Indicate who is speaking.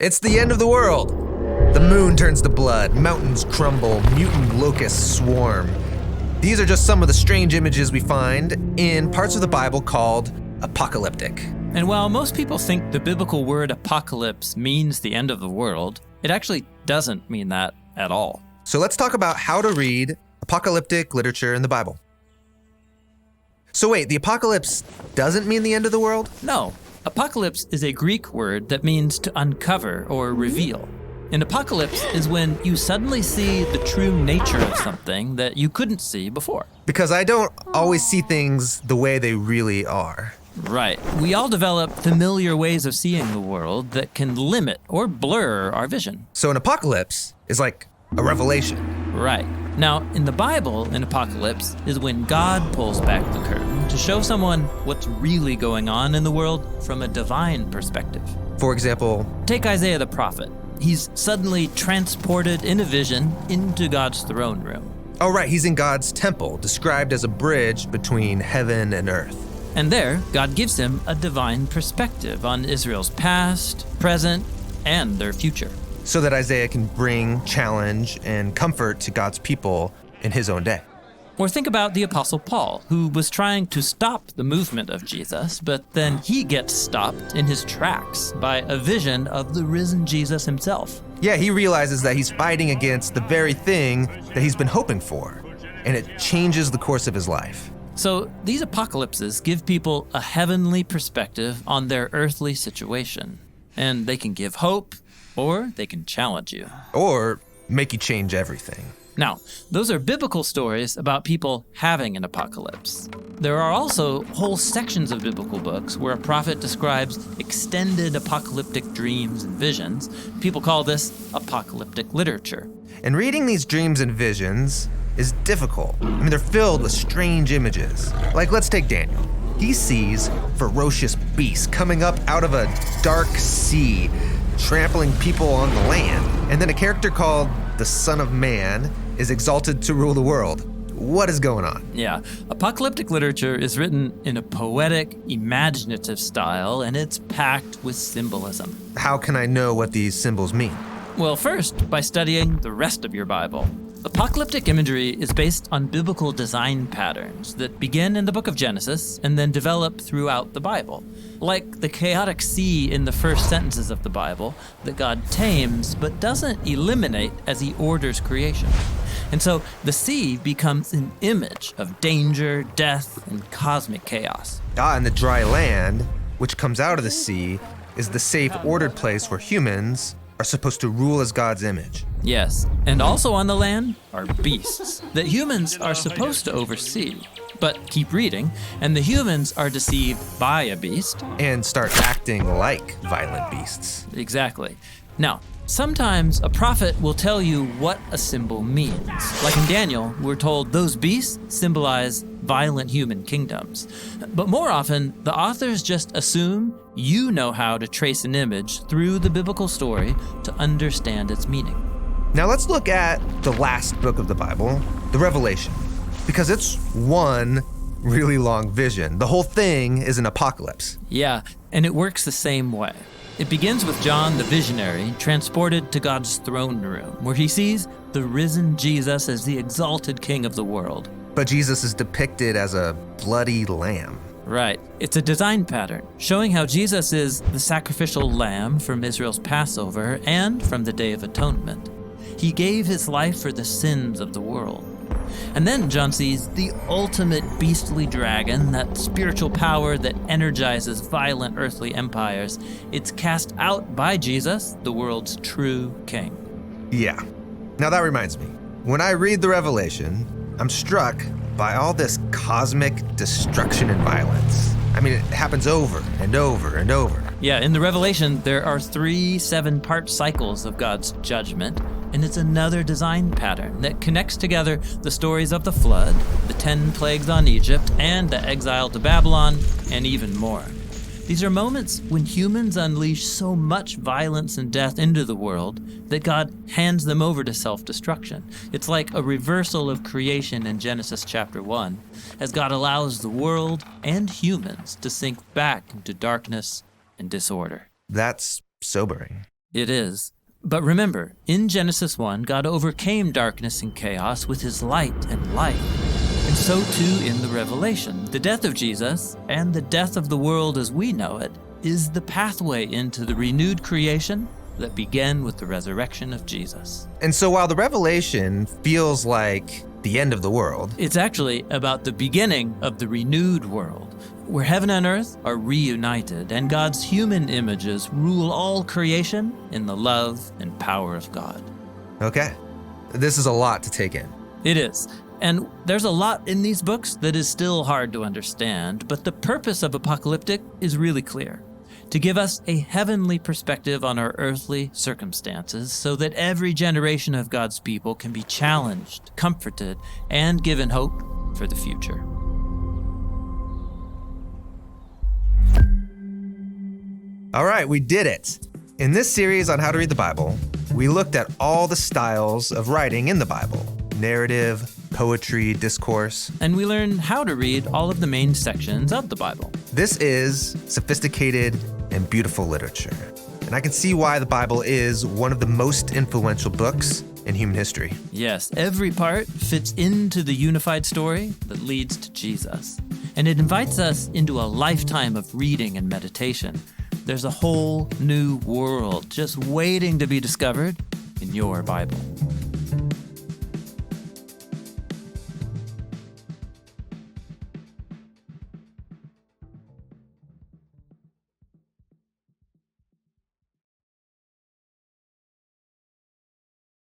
Speaker 1: It's the end of the world. The moon turns to blood, mountains crumble, mutant locusts swarm. These are just some of the strange images we find in parts of the Bible called apocalyptic.
Speaker 2: And while most people think the biblical word apocalypse means the end of the world, it actually doesn't mean that at all.
Speaker 1: So let's talk about how to read apocalyptic literature in the Bible. So wait, the apocalypse doesn't mean the end of the world?
Speaker 2: No, apocalypse is a Greek word that means to uncover or reveal. An apocalypse is when you suddenly see the true nature of something that you couldn't see before.
Speaker 1: Because I don't always see things the way they really are.
Speaker 2: Right. We all develop familiar ways of seeing the world that can limit or blur our vision.
Speaker 1: So an apocalypse is like a revelation.
Speaker 2: Right. Now, in the Bible, an apocalypse is when God pulls back the curtain to show someone what's really going on in the world from a divine perspective.
Speaker 1: For example,
Speaker 2: take Isaiah the prophet. He's suddenly transported in a vision into God's throne room.
Speaker 1: Oh right, he's in God's temple, described as a bridge between heaven and earth.
Speaker 2: And there, God gives him a divine perspective on Israel's past, present, and their future.
Speaker 1: So that Isaiah can bring challenge and comfort to God's people in his own day.
Speaker 2: Or think about the Apostle Paul, who was trying to stop the movement of Jesus, but then he gets stopped in his tracks by a vision of the risen Jesus himself.
Speaker 1: Yeah, he realizes that he's fighting against the very thing that he's been hoping for, and it changes the course of his life.
Speaker 2: So these apocalypses give people a heavenly perspective on their earthly situation, and they can give hope, or they can challenge you.
Speaker 1: Or make you change everything.
Speaker 2: Now, those are biblical stories about people having an apocalypse. There are also whole sections of biblical books where a prophet describes extended apocalyptic dreams and visions. People call this apocalyptic literature.
Speaker 1: And reading these dreams and visions is difficult. I mean, they're filled with strange images. Like, let's take Daniel. He sees ferocious beasts coming up out of a dark sea, trampling people on the land. And then a character called the Son of Man is exalted to rule the world. What is going on?
Speaker 2: Yeah, apocalyptic literature is written in a poetic, imaginative style, and it's packed with symbolism.
Speaker 1: How can I know what these symbols mean?
Speaker 2: Well, first, by studying the rest of your Bible. Apocalyptic imagery is based on biblical design patterns that begin in the book of Genesis and then develop throughout the Bible. Like the chaotic sea in the first sentences of the Bible that God tames but doesn't eliminate as he orders creation. And so the sea becomes an image of danger, death, and cosmic chaos.
Speaker 1: And the dry land, which comes out of the sea, is the safe, ordered place where humans are supposed to rule as God's image.
Speaker 2: Yes, and also on the land are beasts that humans are supposed to oversee. But keep reading, and the humans are deceived by a beast.
Speaker 1: And start acting like violent beasts.
Speaker 2: Exactly. Now, sometimes a prophet will tell you what a symbol means. Like in Daniel, we're told those beasts symbolize violent human kingdoms. But more often, the authors just assume you know how to trace an image through the biblical story to understand its meaning.
Speaker 1: Now let's look at the last book of the Bible, the Revelation, because it's one really long vision. The whole thing is an apocalypse.
Speaker 2: Yeah, and it works the same way. It begins with John the visionary transported to God's throne room, where he sees the risen Jesus as the exalted king of the world.
Speaker 1: But Jesus is depicted as a bloody lamb.
Speaker 2: Right. It's a design pattern showing how Jesus is the sacrificial lamb from Israel's Passover and from the Day of Atonement. He gave his life for the sins of the world. And then John sees the ultimate beastly dragon, that spiritual power that energizes violent earthly empires. It's cast out by Jesus, the world's true king.
Speaker 1: Yeah. Now that reminds me, when I read the Revelation, I'm struck by all this cosmic destruction and violence. I mean, it happens over and over and over.
Speaker 2: Yeah, in the Revelation, there are 3 7-part cycles of God's judgment, and it's another design pattern that connects together the stories of the flood, the 10 plagues on Egypt, and the exile to Babylon, and even more. These are moments when humans unleash so much violence and death into the world that God hands them over to self-destruction. It's like a reversal of creation in Genesis chapter 1, as God allows the world and humans to sink back into darkness and disorder.
Speaker 1: That's sobering.
Speaker 2: It is. But remember, in Genesis 1, God overcame darkness and chaos with his light and light. And so too in the Revelation. The death of Jesus and the death of the world as we know it is the pathway into the renewed creation that began with the resurrection of Jesus.
Speaker 1: And so while the Revelation feels like the end of the world,
Speaker 2: it's actually about the beginning of the renewed world, where heaven and earth are reunited and God's human images rule all creation in the love and power of God.
Speaker 1: Okay, this is a lot to take in.
Speaker 2: It is. And there's a lot in these books that is still hard to understand, but the purpose of Apocalyptic is really clear. To give us a heavenly perspective on our earthly circumstances so that every generation of God's people can be challenged, comforted, and given hope for the future.
Speaker 1: All right, we did it. In this series on how to read the Bible, we looked at all the styles of writing in the Bible: narrative, poetry, discourse.
Speaker 2: And we learned how to read all of the main sections of the Bible.
Speaker 1: This is sophisticated and beautiful literature. And I can see why the Bible is one of the most influential books in human history.
Speaker 2: Yes, every part fits into the unified story that leads to Jesus. And it invites us into a lifetime of reading and meditation. There's a whole new world just waiting to be discovered in your Bible.